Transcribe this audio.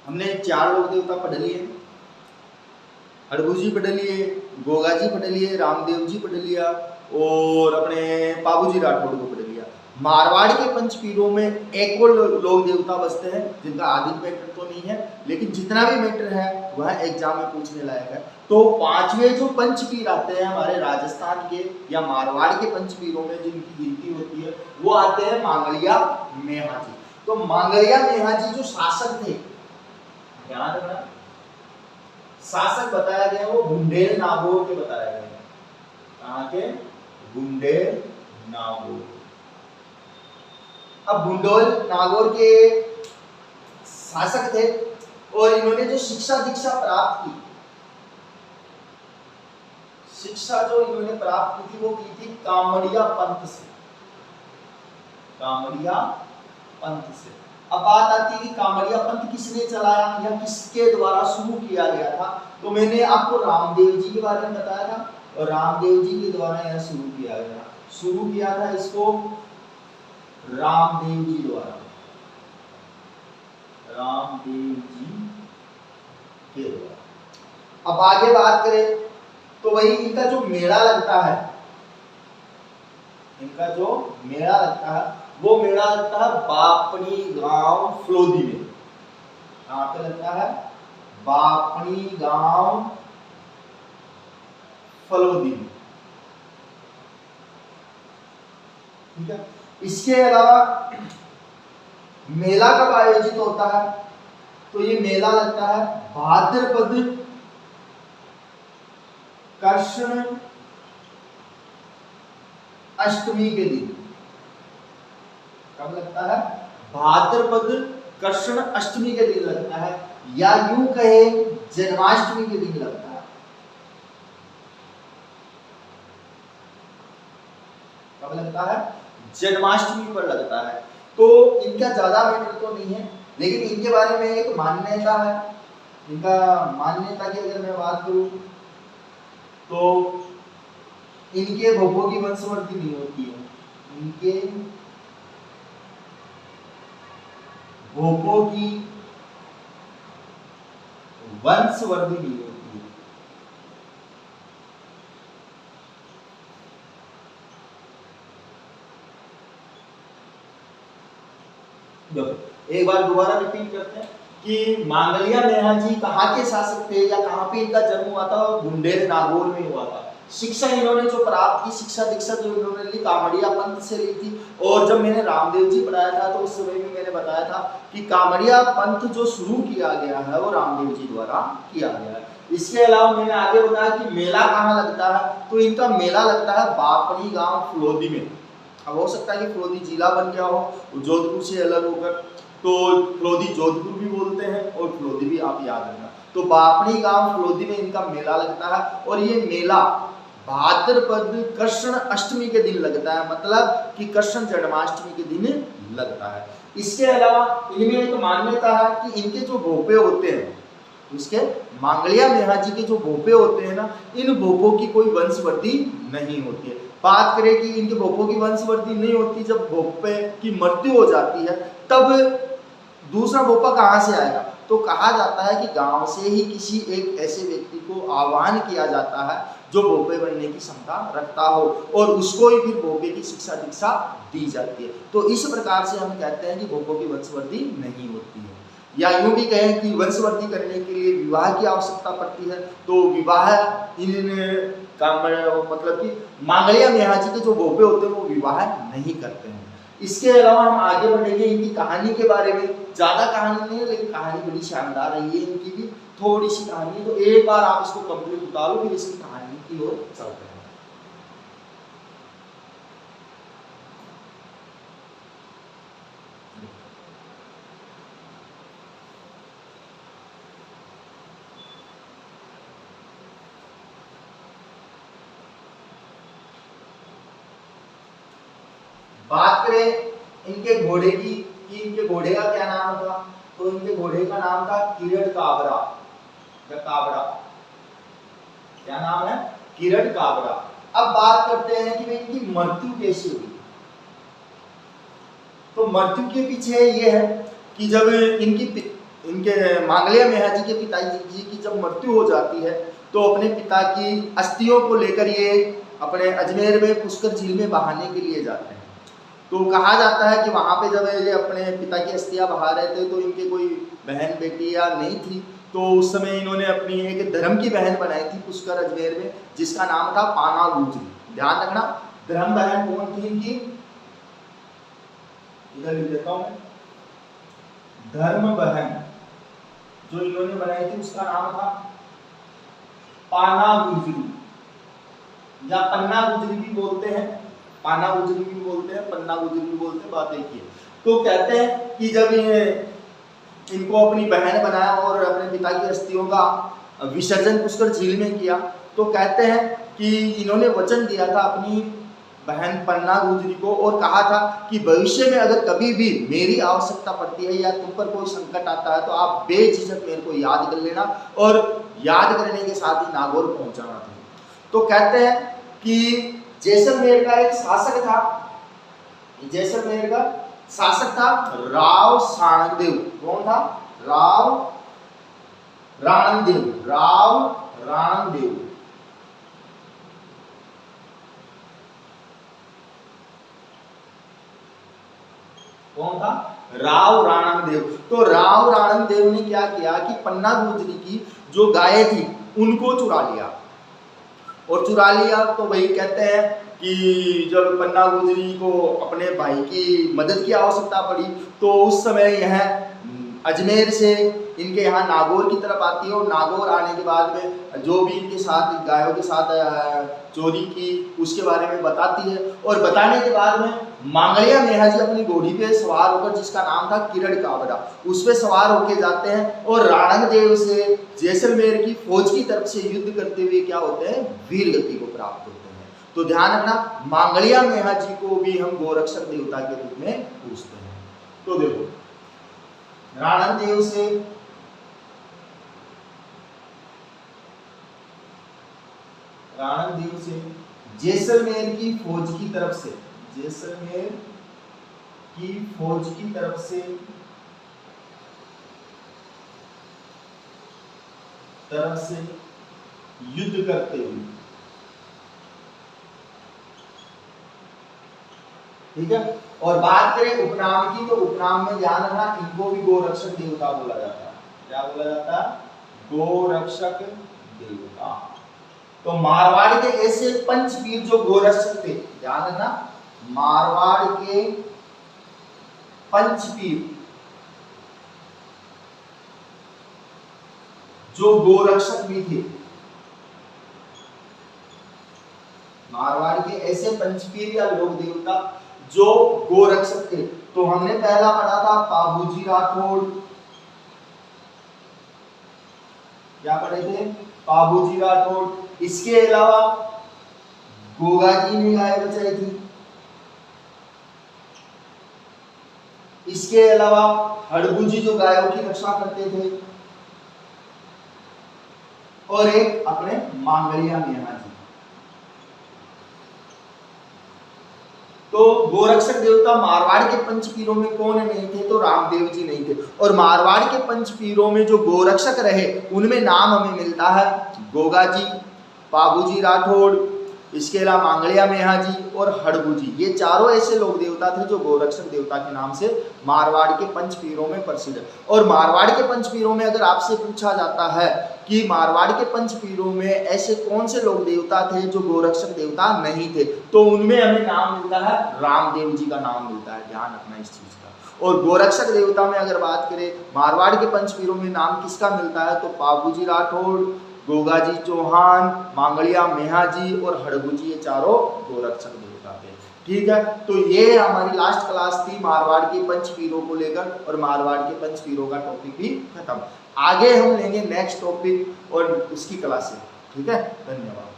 हमने 4 लोक देवता पढ़ लिए, हड़बू जी पढ़ लिए, गोगा जी पढ़ लिए, रामदेव जी पढ़ लिया और अपने बाबूजी राठौड़ को पढ़ लिया। मारवाड़ के पंचपीरों में एक और लोक देवता बसते हैं जिनका आदि मैटर तो नहीं है, लेकिन जितना भी मैटर है वह एग्जाम में पूछने लायक है। तो 5वें जो पंचपीर आते हैं हमारे राजस्थान के या मारवाड़ के पंचपीरों में जिनकी गिनती होती है वो आते हैं मांगलिया मेहाजी। तो मांगलिया मेहाजी जो शासक थे, ध्यान रखना, शासक बताया गया वो बुंडेल नागौर के बताया गया है। कहां के? बुंडेल नागौर। अब बुंडेल नागौर के शासक थे और इन्होंने जो शिक्षा दीक्षा प्राप्त की, शिक्षा जो इन्होंने प्राप्त की थी वो की थी कामड़िया पंथ से, कामड़िया पंथ से। अब बात आती है कि कामड़िया पंथ किसने चलाया या किसके द्वारा शुरू किया गया था। तो मैंने आपको रामदेव जी के बारे में बताया था और रामदेव जी के द्वारा यह शुरू किया गया, शुरू किया था इसको रामदेव जी द्वारा, रामदेव जी के द्वारा। अब आगे बात करें तो वही इनका जो मेला लगता है, इनका जो मेला लगता है वो मेला लगता है बापनी गांव फलोदी में। कहां पे लगता है? बापनी गांव फलोदी में, ठीक है। इसके अलावा मेला कब आयोजित होता है? तो ये मेला लगता है भाद्रपद कृष्ण अष्टमी के दिन। कब लगता है? भाद्रपद कृष्ण अष्टमी के दिन लगता है, या यूं कहे जन्माष्टमी के दिन लगता है। कब लगता है? जन्माष्टमी पर लगता है। तो इनका ज्यादा मैटर तो नहीं है, लेकिन इनके बारे में एक मान्यता है। इनका मान्यता की अगर मैं बात करूं तो इनके भोपों की वंशवृद्धि नहीं होती है, इनके भोपों की वंशवृद्धि नहीं होती है। एक बार दोबारा रिपीट करते हैं कि मांगलिया मेहाजी कहाँ के शासक थे या कहाँ पे इनका जन्म हुआ था? बुंडेल नागौर में हुआ था। शिक्षा इन्होंने जो प्राप्त की, शिक्षा दीक्षा जो इन्होंने ली कामड़िया पंथ से ली थी। और जब मैंने रामदेव जी पढ़ाया था तो उस समय भी मैंने बताया था कि कामड़िया पंथ जो शुरू किया गया है वो रामदेव जी द्वारा किया गया है। इसके अलावा मैंने आगे बताया कि मेला कहाँ लगता है, तो इनका मेला लगता है बापनी गांव फलोदी में। अब हो सकता है कि फलोदी जिला बन गया हो जोधपुर से अलग होकर, तो फलोदी जोधपुर भी बोलते हैं और फलोदी भी आप याद रखना। तो बापनी गांव फलोदी में इनका मेला लगता है और ये मेला भाद्रपद कृष्ण अष्टमी के दिन लगता है, मतलब कि कृष्ण जन्माष्टमी के दिन लगता है। इसके अलावा इनमें एक मान्यता है कि इनके जो भोपे होते हैं, इसके मांगलिया मेहाजी के जो भोपे होते हैं ना, इन भोपों की कोई वंशवृद्धि नहीं होती है। बात करें कि इनके भोपों की वंशवृद्धि नहीं होती, जब भोपे की मृत्यु हो जाती है तब दूसरा भोपा कहाँ से आएगा? तो कहा जाता है कि गांव से ही किसी एक ऐसे व्यक्ति को आह्वान किया जाता है जो भोपे बनने की क्षमता रखता हो और उसको ही फिर भोपे की शिक्षा दीक्षा दी जाती है। तो इस प्रकार से हम कहते हैं कि भोपों की वंशवृद्धि नहीं होती है, या यूं भी कहें कि वंशवृद्धि करने के लिए विवाह की आवश्यकता पड़ती है। तो विवाह इन काम मतलब कि मांगलिया मेहाजी के जो भोपे होते हैं वो विवाह नहीं करते हैं। इसके अलावा हम आगे बढ़ेंगे इनकी कहानी के बारे में। ज्यादा कहानी नहीं है लेकिन कहानी बड़ी शानदार रही है, इनकी भी थोड़ी सी कहानी है। तो एक बार आप इसको कंप्लीट उतारो फिर इसकी कहानी की ओर चलते हैं। बात करें इनके घोड़े की कि इनके घोड़े का क्या नाम था, तो इनके घोड़े का नाम था किरण काबरा। काबरा क्या नाम है? किरण काबरा। अब बात करते हैं कि इनकी मृत्यु कैसे हुई। तो मृत्यु के पीछे ये है कि जब इनकी इनके मांगलिया मेहा जी के पिताजी की जब मृत्यु हो जाती है तो अपने पिता की अस्थियों को लेकर ये अपने अजमेर में पुष्कर झील में बहाने के लिए जाते हैं। तो कहा जाता है कि वहाँ पे जब ये अपने पिता की अस्थियां बहा रहे थे तो इनके कोई बहन बेटी या नहीं थी, तो उस समय इन्होंने अपनी एक धर्म की बहन बनाई थी पुष्कर अजमेर में, जिसका नाम था पाना गुजरी। ध्यान रखना, धर्म बहन कौन थी इनकी, इधर लिख देता हूं, धर्म बहन जो इन्होंने बनाई थी उसका नाम था पाना गुजरी या पन्ना गुजरी भी बोलते हैं, पाना गुजरी भी बोलते हैं, पन्ना गुजरी भी बोलते हैं, बात एक ही है। तो कहते हैं कि जब इनको अपनी बहन बनाया और अपने पिता की अस्थियों का विसर्जन पुष्कर झील में किया, तो कहते हैं कि इन्होंने वचन दिया था अपनी बहन पन्ना गुजरी को और कहा था कि भविष्य में अगर कभी भी मेरी आवश्यकता पड़ती है या तुम पर कोई संकट आता है तो आप बेझिझक मेरे को याद कर लेना, और याद करने के साथ ही नागौर पहुंचाना था। तो कहते हैं कि जैसलमेर का एक शासक था, जैसलमेर का शासक था राव साणगदेव। कौन था? राव राणंगदेव, राव राणंगदेव। कौन था? राव राणंगदेव। तो राव राणंगदेव ने क्या किया कि पन्ना गुजरी की जो गायें थी उनको चुरा लिया, और चुरा लिया तो वही कहते हैं कि जब पन्ना गुजरी को अपने भाई की मदद की आवश्यकता पड़ी तो उस समय यह अजमेर से इनके यहाँ नागौर की तरफ आती है, और नागौर आने के बाद में जो भी इनके साथ गायों के साथ चोरी की उसके बारे में बताती है, और बताने के बाद में मांगलिया मेहा जी अपनी घोड़ी पे सवार होकर, जिसका नाम था किरण काबरा, उस पे सवार होके जाते हैं और राणंगदेव से जैसलमेर की फौज की तरफ से युद्ध करते हुए क्या होते हैं? वीर गति को प्राप्त होते हैं। तो ध्यान रखना, मांगलिया मेहा जी को भी हम गोरक्षक देवता के रूप में पूजते हैं। तो देखो, राणंगदेव से जैसलमेर की फौज की तरफ से, जैसलमेर की फौज की तरफ से युद्ध करते हुए, ठीक है। और बात करें उपनाम की, तो उपनाम में ध्यान रखना, इनको भी गोरक्षक देवता बोला जाता है। क्या बोला जाता है? गोरक्षक देवता। तो मारवाड़ के ऐसे पंचवीर जो गोरक्षक थे, ध्यान रखना, मारवाड़ के पंचवीर जो गोरक्षक भी थे, मारवाड़ के ऐसे पंचवीर या लोक देवता जो गोरक्षक थे, तो हमने पहला पढ़ा था पाबूजी राठौड़। क्या पढ़े थे? पाबूजी राठौड़। इसके अलावा गोगाजी ने गाय बचाई थी। इसके अलावा हड़बूजी जो गायों की रक्षा करते थे, और एक अपने मांगलिया मेहा जी। तो गोरक्षक देवता मारवाड़ के पंचपीरों में कौन नहीं थे? तो रामदेव जी नहीं थे। और मारवाड़ के पंचपीरों में जो गोरक्षक रहे उनमें नाम हमें मिलता है गोगाजी, पाबूजी राठौड़, इसके अलावा मांगलिया मेहा जी और हड़बूजी। ये चारों ऐसे लोक देवता थे जो गोरक्षक देवता के नाम से मारवाड़ के पंचपीरों में प्रसिद्ध है। और मारवाड़ के पंचपीरों में अगर आपसे पूछा जाता है कि मारवाड़ के पंचपीरों में ऐसे कौन से लोक देवता थे जो गोरक्षक देवता नहीं थे, तो उनमें हमें नाम मिलता है रामदेव जी का नाम मिलता है। ध्यान रखना इस चीज का। और गोरक्षक देवता में अगर बात करें मारवाड़ के पंचपीरों में नाम किसका मिलता है? तो पाबूजी राठौड़, गोगाजी चौहान, मांगलिया मेहा जी और हड़बूजी, ये चारों गोरक्षक देवता थे। ठीक है, तो ये हमारी लास्ट क्लास थी मारवाड़ के पंचपीरों को लेकर, और मारवाड़ के पंचपीरों का टॉपिक भी खत्म। आगे हम लेंगे नेक्स्ट टॉपिक और उसकी क्लासें। ठीक है, धन्यवाद।